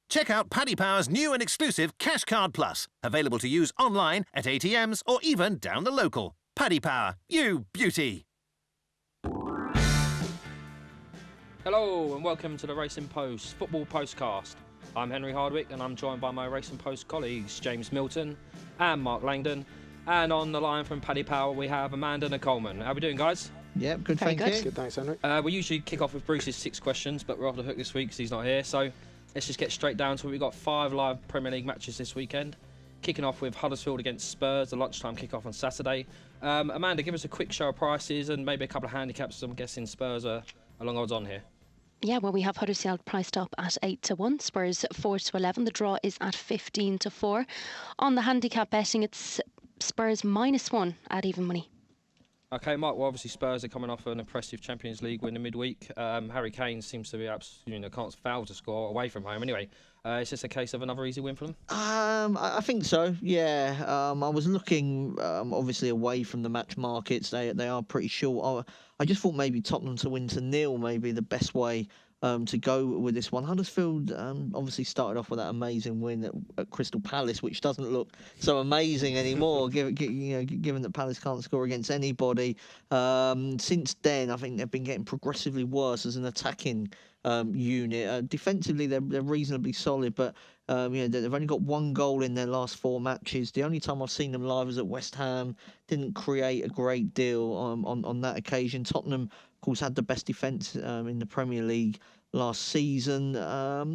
Check out Paddy Power's new and exclusive Cash Card Plus, available to use online, at ATMs, or even down the local. Paddy Power, you beauty! Hello and welcome to the Racing Post Football Postcast. I'm Henry Hardwick and I'm joined by my Racing Post colleagues James Milton and Mark Langdon. And on the line from Paddy Power we have Amanda Coleman. How are we doing, guys? Yep, good, thank you. Good, thanks, Henry. We usually kick off with Bruce's 6 questions, but we're off the hook this week because he's not here. So let's just get straight down to it. We've got 5 live Premier League matches this weekend. Kicking off with Huddersfield against Spurs, the lunchtime kick-off on Saturday. Amanda, give us a quick show of prices and maybe a couple of handicaps. I'm guessing Spurs are long odds on here. Yeah, well, we have Huddersfield priced up at 8-1, Spurs 4-11. The draw is at 15-4. On the handicap betting, it's Spurs -1 at even money. Okay, Mark. Well, obviously Spurs are coming off an impressive Champions League win in midweek. Harry Kane seems to be can't fail to score away from home. Anyway, is this a case of another easy win for them? I think so. Yeah. I was looking obviously away from the match markets. They are pretty short. I just thought maybe Tottenham to win to 0 may be the best way to go with this one. Huddersfield obviously started off with that amazing win at Crystal Palace, which doesn't look so amazing anymore, given that Palace can't score against anybody. Since then, I think they've been getting progressively worse as an attacking unit. Defensively, they're reasonably solid, but they've only got 1 goal in their last 4 matches. The only time I've seen them live was at West Ham. Didn't create a great deal on that occasion. Tottenham, of course, had the best defence in the Premier League last season.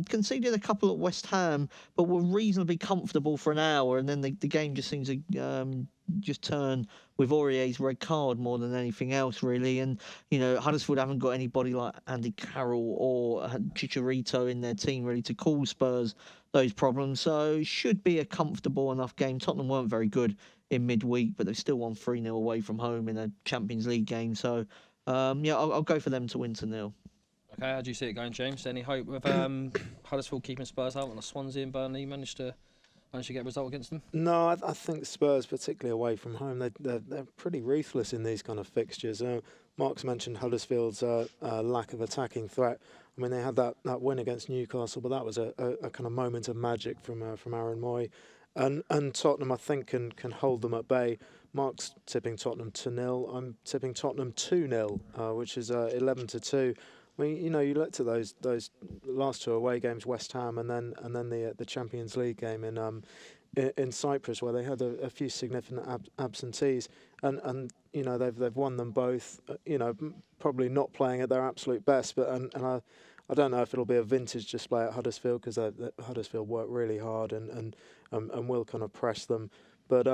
Conceded a couple at West Ham, but were reasonably comfortable for an hour, and then the game just seems to just turn with Aurier's red card more than anything else, really. And Huddersfield haven't got anybody like Andy Carroll or Chicharito in their team really to cause Spurs those problems, so it should be a comfortable enough game. Tottenham weren't very good in midweek, but they've still won 3-0 away from home in a Champions League game, so I'll go for them to win to 0. Okay, how do you see it going, James? Any hope with Huddersfield keeping Spurs out, and the Swansea and Burnley managed to get a result against them? No, I think Spurs, particularly away from home, they're pretty ruthless in these kind of fixtures. Mark's mentioned Huddersfield's lack of attacking threat. I mean, they had that win against Newcastle, but that was a kind of moment of magic from Aaron Moy. And Tottenham, I think, can hold them at bay. Mark's tipping Tottenham to 0. I'm tipping Tottenham 2-0, which is 11-2. I mean, you looked at those last 2 away games, West Ham, and then the Champions League game in Cyprus, where they had a few significant absentees, and they've won them both. Probably not playing at their absolute best, but I don't know if it'll be a vintage display at Huddersfield, because Huddersfield work really hard and will kind of press them. But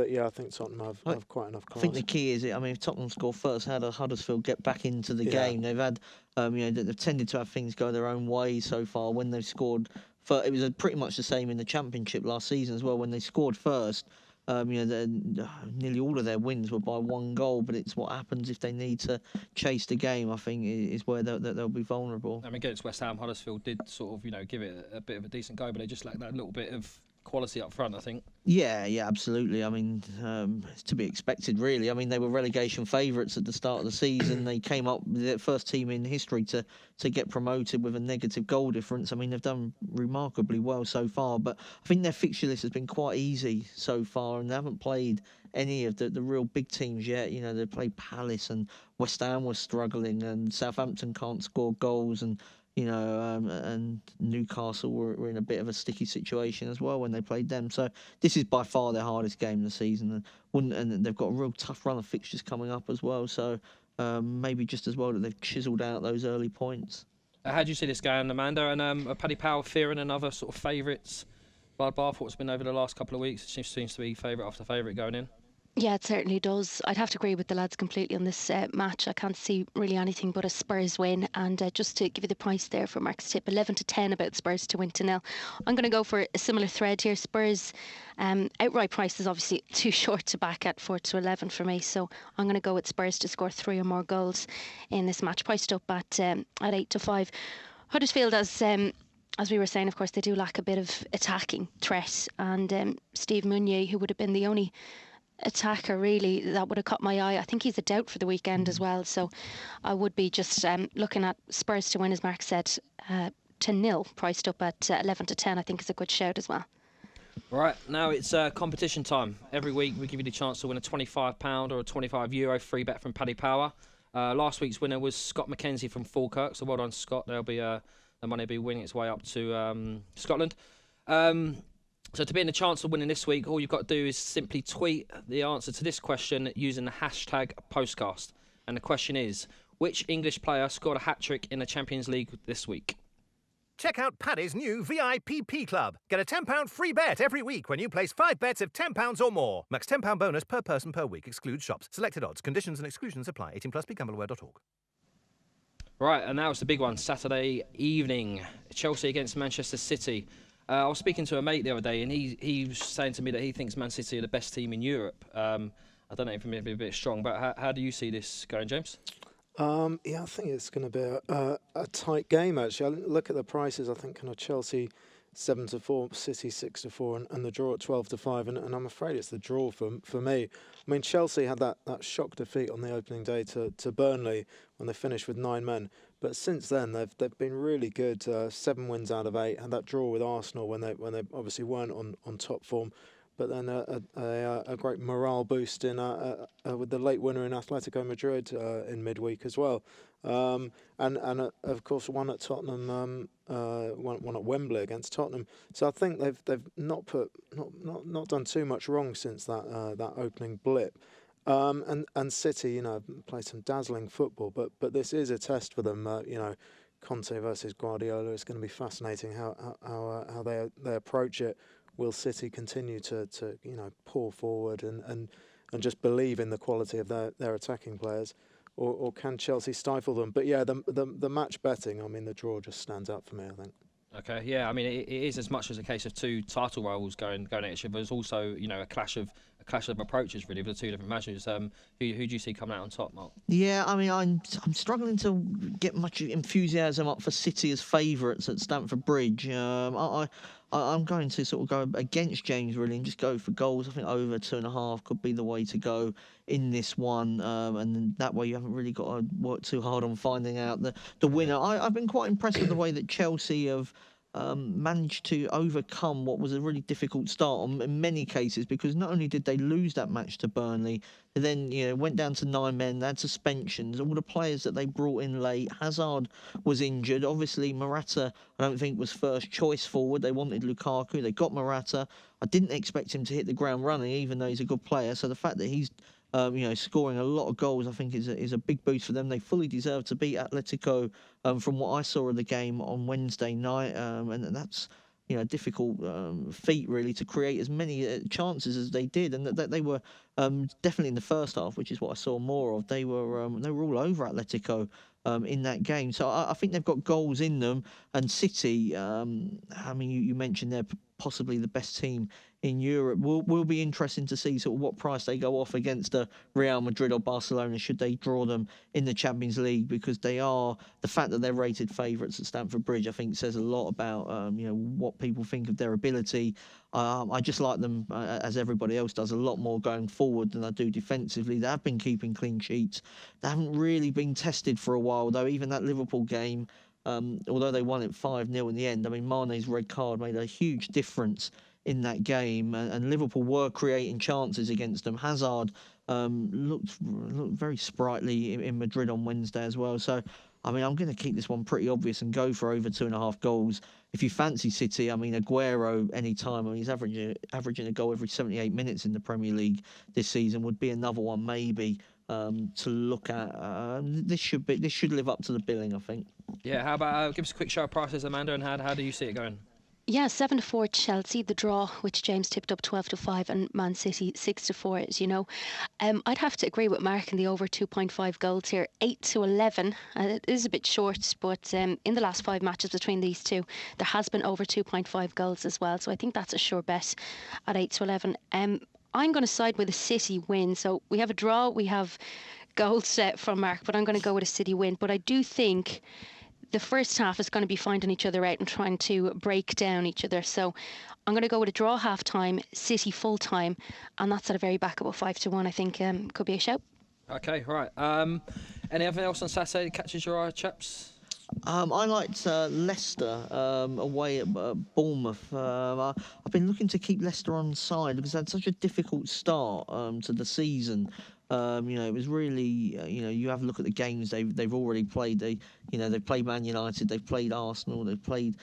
yeah, I think Tottenham have quite enough class. I think the key is, if Tottenham score first, how does Huddersfield get back into the game? They've had, they've tended to have things go their own way so far. When they've scored, it was pretty much the same in the Championship last season as well. When they scored first, nearly all of their wins were by 1 goal. But it's what happens if they need to chase the game, I think, is where they'll be vulnerable. I mean, against West Ham, Huddersfield did sort of, give it a bit of a decent go, but they just lacked that little bit of quality up front, I think. Yeah, absolutely. I mean, it's to be expected, really. I mean, they were relegation favourites at the start of the season. They came up with the first team in history to get promoted with a negative goal difference. I mean, they've done remarkably well so far, but I think their fixture list has been quite easy so far, and they haven't played any of the real big teams yet. They played Palace, and West Ham was struggling, and Southampton can't score goals, and and Newcastle were in a bit of a sticky situation as well when they played them. So this is by far their hardest game of the season, and they've got a real tough run of fixtures coming up as well. So maybe just as well that they've chiselled out those early points. How do you see this going, Amanda? And Paddy Power fearing another sort of favourites bloodbath? What's been over the last couple of weeks? It seems to be favourite after favourite going in. Yeah, it certainly does. I'd have to agree with the lads completely on this match. I can't see really anything but a Spurs win. And just to give you the price there for Mark's tip, 11-10 about Spurs to win to 0. I'm going to go for a similar thread here. Spurs outright price is obviously too short to back at 4-11 for me. So I'm going to go with Spurs to score 3 or more goals in this match, priced up at 8-5. Huddersfield, as we were saying, of course, they do lack a bit of attacking threat. And Steve Meunier, who would have been the only attacker really that would have caught my eye, I think he's a doubt for the weekend as well. So I would be just looking at Spurs to win, as Mark said, to 0, priced up at 11 to 10, I think is a good shout as well. Right, now it's competition time. Every week we give you the chance to win a £25 or a €25 free bet from Paddy Power. Last week's winner was Scott McKenzie from Falkirk, so well done, Scott. There'll be the money will be winning its way up to Scotland. So to be in the chance of winning this week, all you've got to do is simply tweet the answer to this question using the hashtag Postcast. And the question is, which English player scored a hat-trick in the Champions League this week? Check out Paddy's new VIPP Club. Get a £10 free bet every week when you place 5 bets of £10 or more. Max £10 bonus per person per week. Excludes shops. Selected odds. Conditions and exclusions apply. 18 plus. BeGambleAware.org. Right, and now it's the big one. Saturday evening, Chelsea against Manchester City. I was speaking to a mate the other day, and he was saying to me that he thinks Man City are the best team in Europe. I don't know if it may be a bit strong, but how do you see this going, James? Yeah, I think it's going to be a tight game, actually. I look at the prices. I think kind of Chelsea 7-4, City 6-4, and the draw at 12-5. And I'm afraid it's the draw for me. I mean, Chelsea had that shock defeat on the opening day to Burnley when they finished with 9 men. But since then, they've been really good. 7 wins out of 8. Had that draw with Arsenal when they obviously weren't on top form. But then a great morale boost in with the late winner in Atletico Madrid in midweek as well, and of course one at Tottenham, one at Wembley against Tottenham. So I think they've not done too much wrong since that opening blip. And City, played some dazzling football, but this is a test for them. Conte versus Guardiola. It's going to be fascinating how they approach it. Will City continue to pour forward and just believe in the quality of their attacking players, or can Chelsea stifle them? But yeah, the match betting, I mean, the draw just stands out for me, I think. Okay, yeah, I mean, it is as much as a case of 2 title rivals going at each other. There's also, a clash of approaches really with the 2 different matches. Who do you see coming out on top, Mark? Yeah, I mean, I'm struggling to get much enthusiasm up for City as favourites at Stamford Bridge. I'm going to sort of go against James really and just go for goals. I think over 2.5 could be the way to go in this one, and that way you haven't really got to work too hard on finding out the winner. I've been quite impressed with the way that Chelsea have managed to overcome what was a really difficult start in many cases, because not only did they lose that match to Burnley, they then went down to 9 men, they had suspensions, all the players that they brought in late. Hazard was injured. Obviously, Morata, I don't think, was first choice forward. They wanted Lukaku. They got Morata. I didn't expect him to hit the ground running, even though he's a good player. So the fact that he's scoring a lot of goals, I think is a big boost for them. They fully deserve to beat Atletico from what I saw of the game on Wednesday night, and that's a difficult feat really to create as many chances as they did, and that they were definitely in the first half, which is what I saw more of. They were all over Atletico in that game. So I think they've got goals in them. And City, I mean, you mentioned they're possibly the best team in Europe. Will be interesting to see sort of what price they go off against Real Madrid or Barcelona should they draw them in the Champions League, because they are, the fact that they're rated favourites at Stamford Bridge, I think says a lot about what people think of their ability. I just like them, as everybody else does, a lot more going forward than I do defensively. They have been keeping clean sheets. They haven't really been tested for a while, though. Even that Liverpool game, although they won it 5-0 in the end, I mean, Mane's red card made a huge difference in that game, and Liverpool were creating chances against them. Hazard looked very sprightly in Madrid on Wednesday as well. So, I mean, I'm going to keep this one pretty obvious and go for over 2.5 goals. If you fancy City, I mean, Aguero anytime, I mean, he's averaging a goal every 78 minutes in the Premier League this season, would be another one maybe to look at. This should live up to the billing, I think. Yeah, how about give us a quick show of prices, Amanda, and how do you see it going? Yeah, 7-4 Chelsea, the draw, which James tipped up 12-5, and Man City 6-4, as you know. I'd have to agree with Mark in the over 2.5 goals here. 8-11, it is a bit short, but in the last 5 matches between these two, there has been over 2.5 goals as well. So I think that's a sure bet at 8-11. I'm going to side with a City win. So we have a draw, we have goals set from Mark, but I'm going to go with a City win. But I do think the first half is going to be finding each other out and trying to break down each other. So I'm going to go with a draw half time, City full time, and that's at a very backable 5-1. I think could be a shout. Okay, right. Anything else on Saturday that catches your eye, chaps? I liked Leicester away at Bournemouth. I've been looking to keep Leicester on side because they had such a difficult start to the season. It was really, you have a look at the games they've already played. They've played Man United, they've played Arsenal, they've played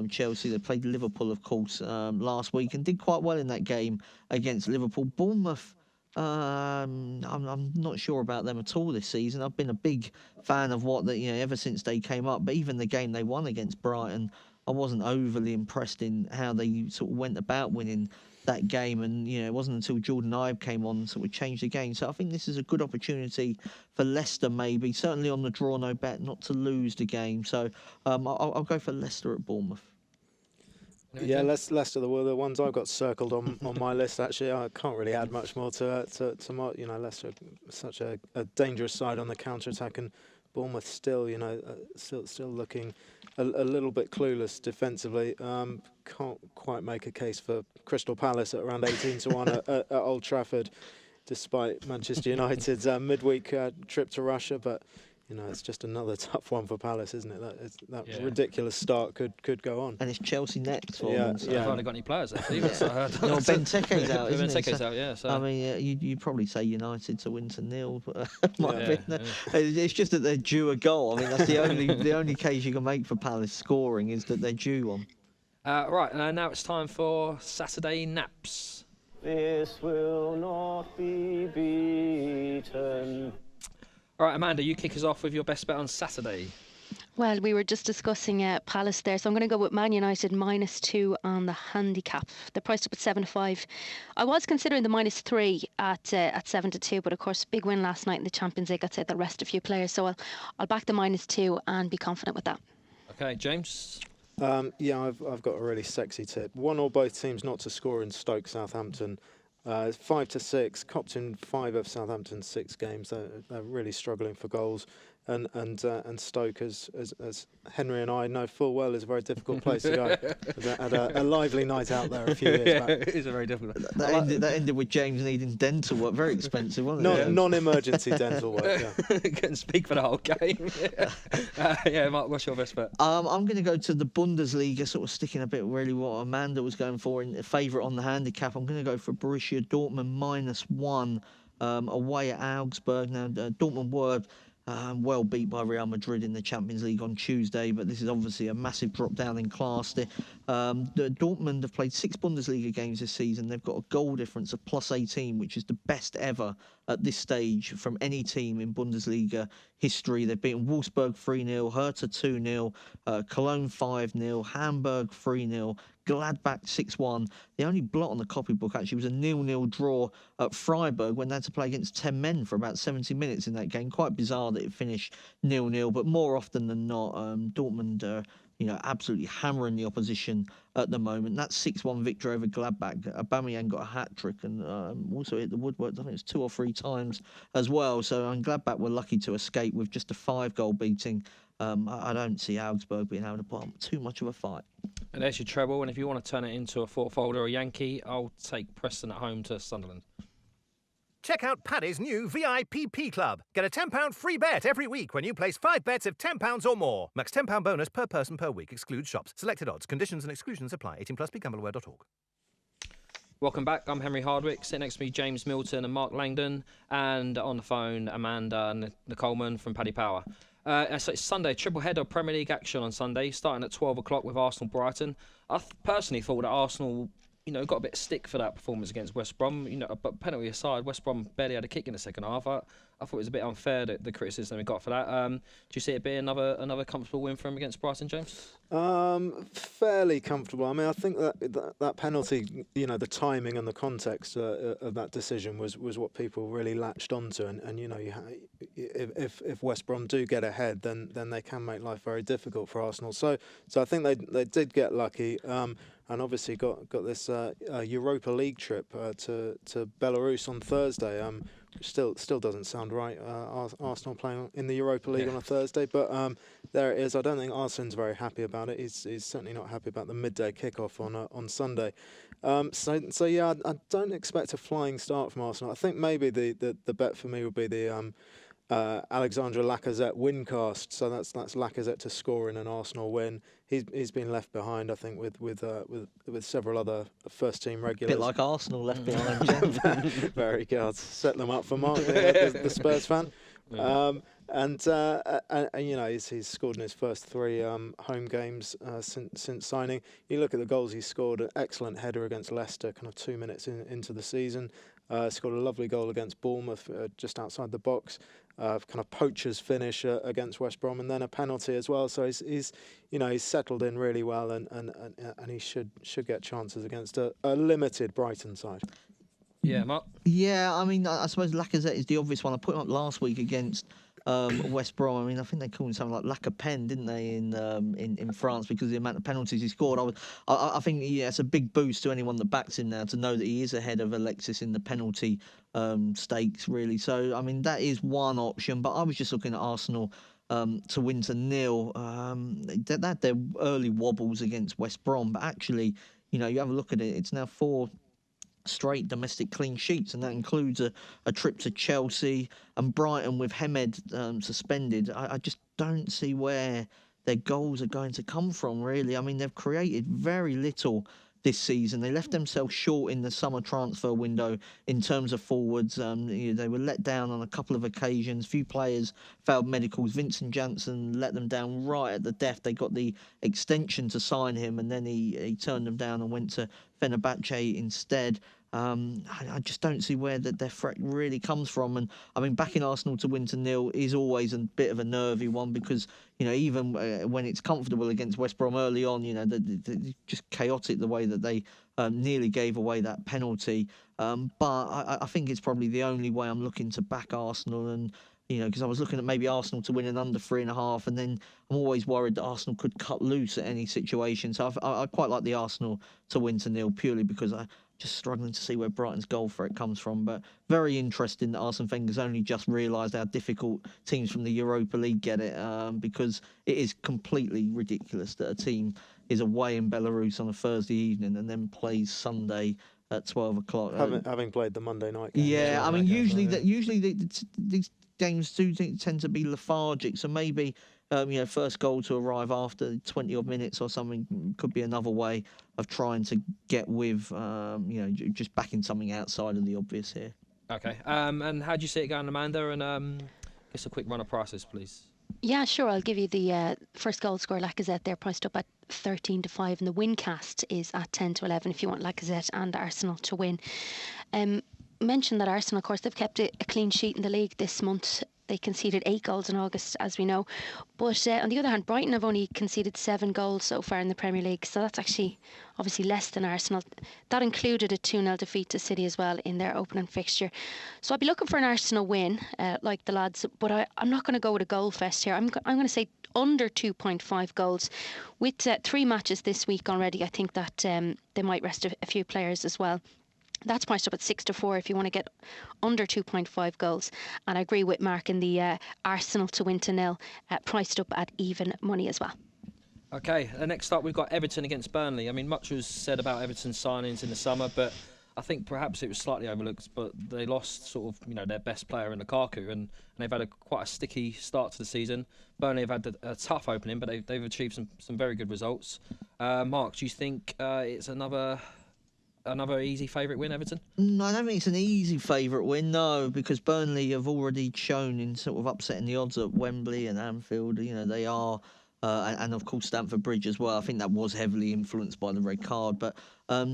Chelsea, they played Liverpool, of course, last week and did quite well in that game against Liverpool. Bournemouth. I'm not sure about them at all this season. I've been a big fan of ever since they came up. But even the game they won against Brighton, I wasn't overly impressed in how they sort of went about winning that game. And it wasn't until Jordan Ibe came on sort of changed the game. So I think this is a good opportunity for Leicester, maybe certainly on the draw no bet, not to lose the game. So I'll go for Leicester at Bournemouth. Yeah, Leicester, the ones I've got circled on my list. Actually, I can't really add much more to my, Leicester, such a dangerous side on the counter attack, and Bournemouth still, still looking a little bit clueless defensively. Can't quite make a case for Crystal Palace at around 18-1 at Old Trafford, despite Manchester United's midweek trip to Russia, but. It's just another tough one for Palace, isn't it? That ridiculous start could go on. And it's Chelsea next for them. So. They've hardly got any players left either. Benteke's out, isn't he? Benteke's out, yeah. So. I mean, you'd probably say United to win to 0, but it's just that they're due a goal. I mean, that's the only case you can make for Palace scoring is that they're due one. Right, now it's time for Saturday Naps. This will not be beaten. All right, Amanda, you kick us off with your best bet on Saturday. Well, we were just discussing Palace there, so I'm going to go with Man United -2 on the handicap. They're priced up at 7-5. I was considering the -3 at 7-2, but of course, big win last night in the Champions League. I'd say they'll rest a few players, so I'll back the -2 and be confident with that. Okay, James. I've got a really sexy tip. One or both teams not to score in Stoke Southampton. 5-6, copped in 5 of Southampton's 6 games. They're really struggling for goals, and Stoke, as Henry and I know full well, is a very difficult place to go. Had a lively night out there a few years back. It is a very difficult. That ended with James needing dental work, very expensive, wasn't it? Non-emergency dental work. Yeah. Couldn't speak for the whole game. Mark, what's your best bet? I'm going to go to the Bundesliga, sort of sticking a bit really what Amanda was going for in favourite on the handicap. I'm going to go for Borussia Dortmund -1 away at Augsburg. Now, Dortmund were well beat by Real Madrid in the Champions League on Tuesday, but this is obviously a massive drop down in class. The Dortmund have played 6 Bundesliga games this season. They've got a goal difference of +18, which is the best ever at this stage from any team in Bundesliga history. They've beaten Wolfsburg 3-0, Hertha 2-0, Cologne 5-0, Hamburg 3-0, Gladbach 6-1. The only blot on the copybook actually was a 0-0 draw at Freiburg when they had to play against 10 men for about 70 minutes in that game. Quite bizarre that it finished 0-0, but more often than not, Dortmund absolutely hammering the opposition at the moment. That 6-1 victory over Gladbach. Aubameyang got a hat-trick and also hit the woodwork, I think it was 2 or 3 times as well. So Gladbach were lucky to escape with just a 5-goal beating. I don't see Augsburg being able to put up too much of a fight. And there's your treble, and if you want to turn it into a 4-folder or a Yankee, I'll take Preston at home to Sunderland. Check out Paddy's new VIPP Club. Get a £10 free bet every week when you place 5 bets of £10 or more. Max £10 bonus per person per week. Excludes shops. Selected odds. Conditions and exclusions apply. 18+. BeGambleAware.org. Welcome back. I'm Henry Hardwick. Sitting next to me, James Milton and Mark Langdon. And on the phone, Amanda Nicoleman from Paddy Power. So it's Sunday, triple header of Premier League action on Sunday, starting at 12 o'clock with Arsenal-Brighton. I personally thought that Arsenal, got a bit of stick for that performance against West Brom. But penalty aside, West Brom barely had a kick in the second half. I thought it was a bit unfair, the criticism we got for that. Do you see it being another comfortable win for him against Brighton, James? Fairly comfortable. I mean, I think that penalty, the timing and the context of that decision was what people really latched onto. And if West Brom do get ahead, then they can make life very difficult for Arsenal. So I think they did get lucky. And obviously got this Europa League trip to Belarus on Thursday. Still doesn't sound right. Arsenal playing in the Europa League on a Thursday, but there it is. I don't think Arsene's very happy about it. He's certainly not happy about the midday kickoff on Sunday. So I don't expect a flying start from Arsenal. I think maybe the bet for me would be the Alexandre Lacazette wincast, so that's Lacazette to score in an Arsenal win. He's been left behind, I think, with several other first team regulars. A bit like Arsenal left behind. Yeah. Very good. Set them up for Mark, the Spurs fan. And he's scored in his first 3 home games since signing. You look at the goals he's scored. An excellent header against Leicester, kind of 2 minutes into the season. Scored a lovely goal against Bournemouth, just outside the box. Kind of poacher's finish against West Brom, and then a penalty as well. So he's settled in really well, and he should get chances against a limited Brighton side. Yeah, Mark. Yeah, I mean, I suppose Lacazette is the obvious one. I put him up last week against West Brom. I mean, I think they called him something like Lacapen, didn't they, in France, because of the amount of penalties he scored. I think it's a big boost to anyone that backs him now to know that he is ahead of Alexis in the penalty stakes, really. So, I mean, that is one option. But I was just looking at Arsenal to win to 0. They had their early wobbles against West Brom, but actually, you have a look at it. It's now 4 straight domestic clean sheets, and that includes a trip to Chelsea and Brighton with Hamed suspended. I just don't see where their goals are going to come from, really. I mean, they've created very little this season. They left themselves short in the summer transfer window in terms of forwards. They were let down on a couple of occasions. Few players failed medicals. Vincent Janssen let them down right at the death. They got the extension to sign him, and then he turned them down and went to Fenerbahce instead. I just don't see where their threat really comes from. And I mean, backing Arsenal to win to 0 is always a bit of a nervy one because, even when it's comfortable against West Brom early on, they're just chaotic the way that they nearly gave away that penalty. But I think it's probably the only way I'm looking to back Arsenal. And, because I was looking at maybe Arsenal to win an under 3.5, and then I'm always worried that Arsenal could cut loose at any situation. So I quite like the Arsenal to win to 0 purely because I just struggling to see where Brighton's goal threat comes from. But very interesting that Arsene Wenger's only just realised how difficult teams from the Europa League get it, because it is completely ridiculous that a team is away in Belarus on a Thursday evening and then plays Sunday at 12 o'clock. Having played the Monday night game. Yeah, I mean, usually these games do tend to be lethargic, so maybe first goal to arrive after 20 odd minutes or something could be another way of trying to get with just backing something outside of the obvious here. Okay, and how do you see it going, Amanda? And just a quick run of prices, please. Yeah, sure. I'll give you the first goal scorer, Lacazette. They're priced up at 13-5, and the wincast is at 10-11 if you want Lacazette and Arsenal to win. Mentioned that Arsenal, of course, they've kept a clean sheet in the league this month. They conceded 8 goals in August, as we know. But on the other hand, Brighton have only conceded 7 goals so far in the Premier League. So that's actually obviously less than Arsenal. That included a 2-0 defeat to City as well in their opening fixture. So I'd be looking for an Arsenal win, like the lads. But I'm not going to go with a goal fest here. I'm going to say under 2.5 goals. With 3 matches this week already, I think that they might rest a few players as well. That's priced up at 6-4 if you want to get under 2.5 goals. And I agree with Mark in the Arsenal to win to 0, priced up at even money as well. Okay, next up we've got Everton against Burnley. I mean, much was said about Everton's signings in the summer, but I think perhaps it was slightly overlooked. But they lost sort of, their best player in Lukaku, and they've had quite a sticky start to the season. Burnley have had a tough opening, but they've achieved some very good results. Mark, do you think it's another easy favourite win, Everton? No, I don't think it's an easy favourite win, no, because Burnley have already shown in sort of upsetting the odds at Wembley and Anfield. They are, and of course Stamford Bridge as well. I think that was heavily influenced by the red card, but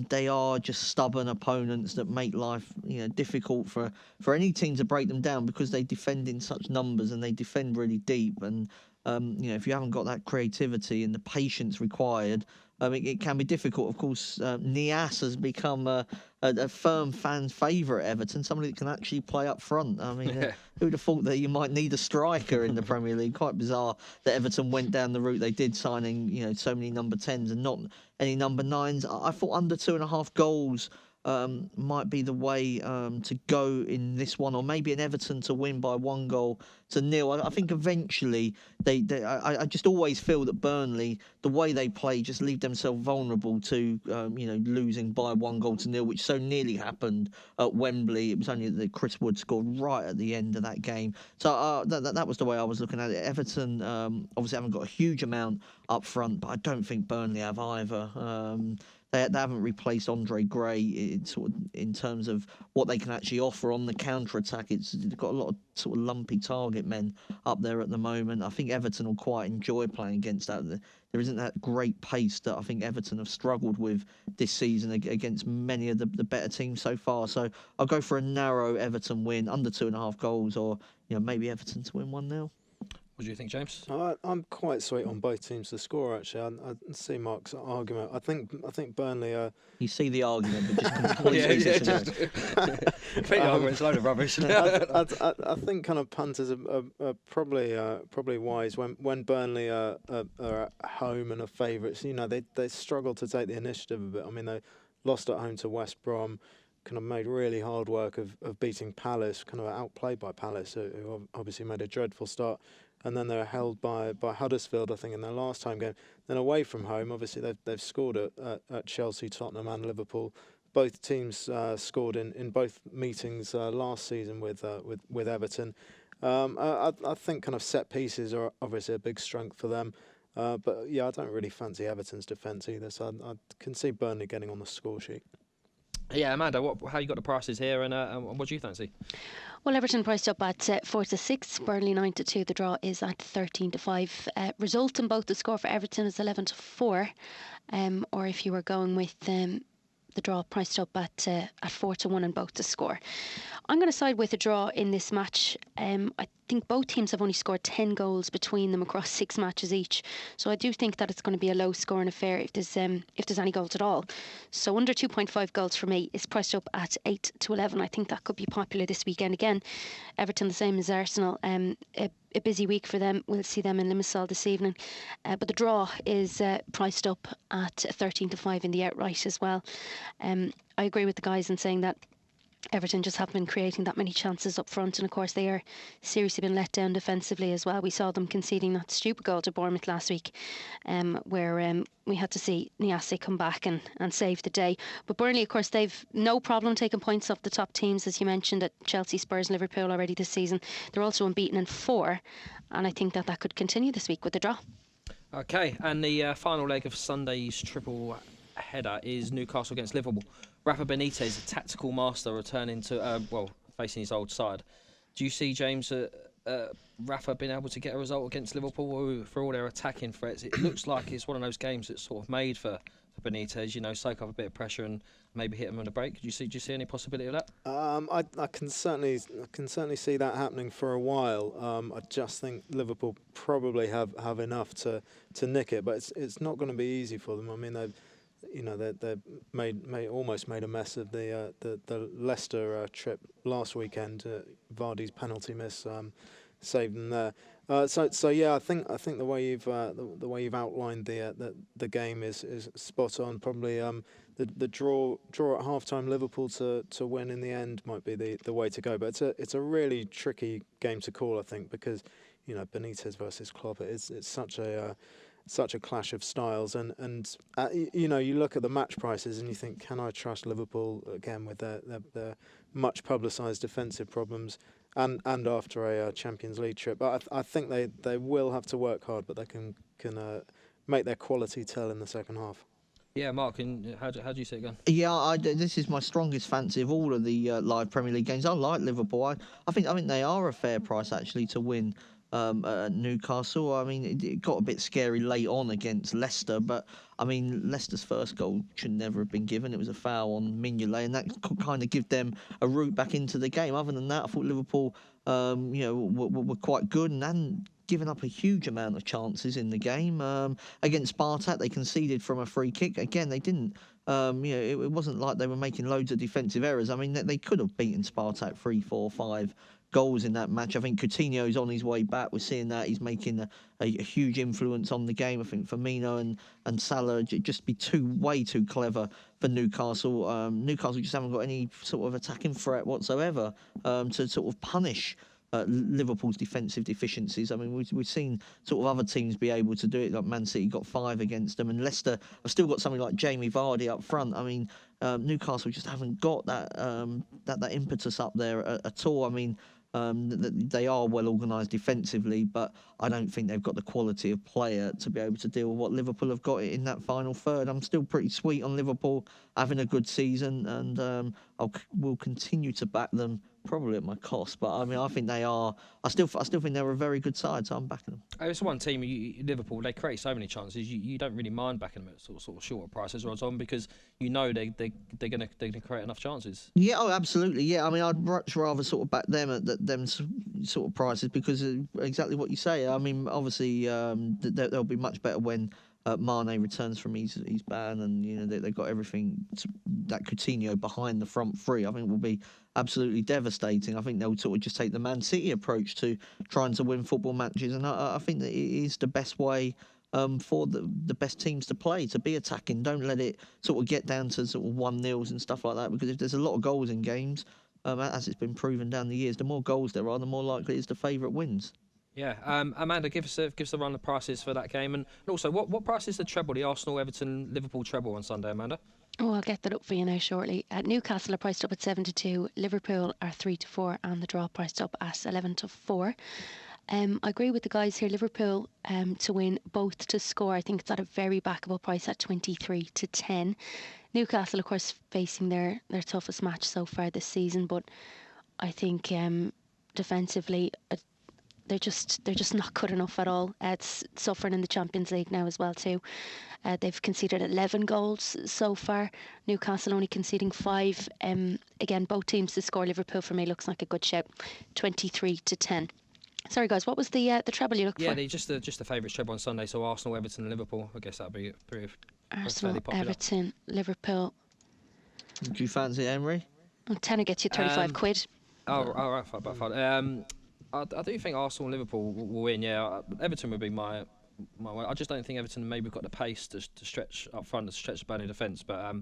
they are just stubborn opponents that make life, difficult for any team to break them down because they defend in such numbers and they defend really deep. And if you haven't got that creativity and the patience required, it can be difficult. Of course, Nias has become a firm fan favourite at Everton, somebody that can actually play up front. I mean, who would have thought that you might need a striker in the Premier League? Quite bizarre that Everton went down the route they did, signing so many number 10s and not any number 9s. I thought under 2.5 goals might be the way to go in this one, or maybe an Everton to win by 1-0. I think eventually I just always feel that Burnley, the way they play, just leave themselves vulnerable to losing by 1-0, which so nearly happened at Wembley. It was only that Chris Wood scored right at the end of that game. So that was the way I was looking at it. Everton obviously haven't got a huge amount up front, but I don't think Burnley have either. They haven't replaced Andre Gray in terms of what they can actually offer on the counter-attack. They've got a lot of sort of lumpy target men up there at the moment. I think Everton will quite enjoy playing against that. There isn't that great pace that I think Everton have struggled with this season against many of the better teams so far. So I'll go for a narrow Everton win, under 2.5 goals, or maybe Everton to win 1-0. What do you think, James? I'm quite sweet on both teams to score. Actually, I see Mark's argument. I think Burnley. You see the argument, but just completely disagree. The argument's a load of rubbish. I think kind of punters are probably wise when Burnley are at home and are favourites. They struggle to take the initiative a bit. I mean, they lost at home to West Brom. Kind of made really hard work of beating Palace. Kind of outplayed by Palace, who obviously made a dreadful start. And then they're held by Huddersfield, I think, in their last home game. Then away from home, obviously they've scored at Chelsea, Tottenham, and Liverpool. Both teams scored in both meetings last season with Everton. I think kind of set pieces are obviously a big strength for them. But yeah, I don't really fancy Everton's defence either. So I can see Burnley getting on the score sheet. Yeah, Amanda, how you got the prices here, and what do you fancy? Well, Everton priced up at 4-6, Burnley 9-2. The draw is at 13-5. Result in both the score for Everton is 11-4. Or if you were going with the draw priced up at 4-1 and both to score. I'm going to side with a draw in this match. I think both teams have only scored 10 goals between them across 6 matches each. So I do think that it's going to be a low scoring affair if there's any goals at all. So under 2.5 goals for me is priced up at 8-11. I think that could be popular this weekend again. Everton the same as Arsenal. A busy week for them. We'll see them in Limassol this evening. But the draw is priced up at 13-5 in the outright as well. I agree with the guys in saying that Everton just haven't been creating that many chances up front, and of course they are seriously been let down defensively as well. We saw them conceding that stupid goal to Bournemouth last week, where we had to see Niasse come back and save the day. But Burnley, of course, they've no problem taking points off the top teams, as you mentioned, at Chelsea, Spurs and Liverpool already this season. They're also unbeaten in 4, and I think that could continue this week with the draw. Okay, and the final leg of Sunday's triple header is Newcastle against Liverpool. Rafa Benitez, a tactical master, returning to facing his old side. Do you see, James, Rafa being able to get a result against Liverpool for all their attacking threats? It looks like it's one of those games that's sort of made for Benitez. Soak up a bit of pressure and maybe hit him on the break. Do you see any possibility of that? I can certainly see that happening for a while. I just think Liverpool probably have enough to nick it, but it's not going to be easy for them. I mean, they've almost made a mess of the Leicester trip last weekend. Vardy's penalty miss saved them there. So yeah, I think the way you've outlined the game is spot on. Probably the draw at halftime, Liverpool to win in the end might be the way to go. But it's a really tricky game to call, I think, because Benitez versus Klopp, it's such a clash of styles, and you look at the match prices and you think, can I trust Liverpool again with their much publicised defensive problems, and after a Champions League trip? But I think they will have to work hard, but they can make their quality tell in the second half. Yeah, Mark, how do you see it going? Yeah, this is my strongest fancy of all of the live Premier League games. I like Liverpool. I think they are a fair price actually to win at Newcastle. I mean, it got a bit scary late on against Leicester, but I mean, Leicester's first goal should never have been given. It was a foul on Mignolet, and that could kind of give them a route back into the game. Other than that, I thought Liverpool, were quite good and hadn't given up a huge amount of chances in the game. Against Spartak, they conceded from a free kick. Again, they didn't. It wasn't like they were making loads of defensive errors. I mean, they could have beaten Spartak 3-4-5 goals in that match. I think Coutinho's on his way back. We're seeing that he's making a huge influence on the game. I think Firmino and Salah just be way too clever for Newcastle. Newcastle just haven't got any sort of attacking threat whatsoever to sort of punish Liverpool's defensive deficiencies. I mean, we've seen sort of other teams be able to do it. Like Man City got 5 against them, and Leicester have still got something like Jamie Vardy up front. I mean, Newcastle just haven't got that impetus up there at all. I mean, they are well organised defensively, but I don't think they've got the quality of player to be able to deal with what Liverpool have got in that final third. I'm still pretty sweet on Liverpool having a good season, and will continue to back them, probably at my cost. But I mean, I think they are. I still think they're a very good side, so I'm backing them. It's one team, Liverpool. They create so many chances. You don't really mind backing them at sort of shorter prices or on, because you know they're gonna create enough chances. Yeah, oh, absolutely. Yeah, I mean, I'd much rather sort of back them at them sort of prices, because of exactly what you say. I mean, obviously, they'll be much better when Mane returns from his ban, and you know they've got everything that Coutinho behind the front three. I think will be absolutely devastating. I think they'll sort of just take the Man City approach to trying to win football matches, and I think that it is the best way for the best teams to play, to be attacking. Don't let it sort of get down to sort of 1-0s and stuff like that, because if there's a lot of goals in games, as it's been proven down the years, the more goals there are, the more likely it is the favourite wins. Yeah, Amanda, give us a run of prices for that game, and also what price is the treble, the Arsenal, Everton, Liverpool treble on Sunday, Amanda? Oh, I'll get that up for you now shortly. Newcastle are priced up at 7-2, Liverpool are 3-4, and the draw priced up at 11-4. I agree with the guys here. Liverpool to win, both to score. I think it's at a very backable price at 23-10. Newcastle, of course, facing their toughest match so far this season, but I think defensively they're just not good enough at all. It's suffering in the Champions League now as well too. They've conceded 11 goals so far. Newcastle only conceding 5. Again, both teams to score. Liverpool for me looks like a good shout. 23-10. Sorry guys, what was the treble you looked for? Yeah, just the favourites treble on Sunday. So Arsenal, Everton, and Liverpool. I guess that'd be pretty. Arsenal, Everton, Liverpool. Do you fancy Emery? Tenner gets you 35 quid. Oh, right, fine. I do think Arsenal and Liverpool will win. Yeah, Everton would be my way. I just don't think Everton maybe got the pace to stretch up front, to stretch the Burnley defence. But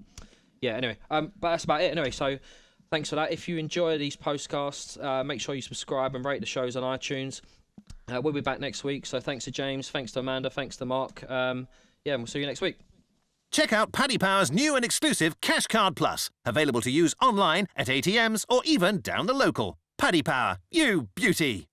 yeah, anyway. But that's about it. Anyway, so thanks for that. If you enjoy these podcasts, make sure you subscribe and rate the shows on iTunes. We'll be back next week. So thanks to James, thanks to Amanda, thanks to Mark. Yeah, and we'll see you next week. Check out Paddy Power's new and exclusive Cash Card Plus, available to use online, at ATMs, or even down the local. Paddy Power, you beauty!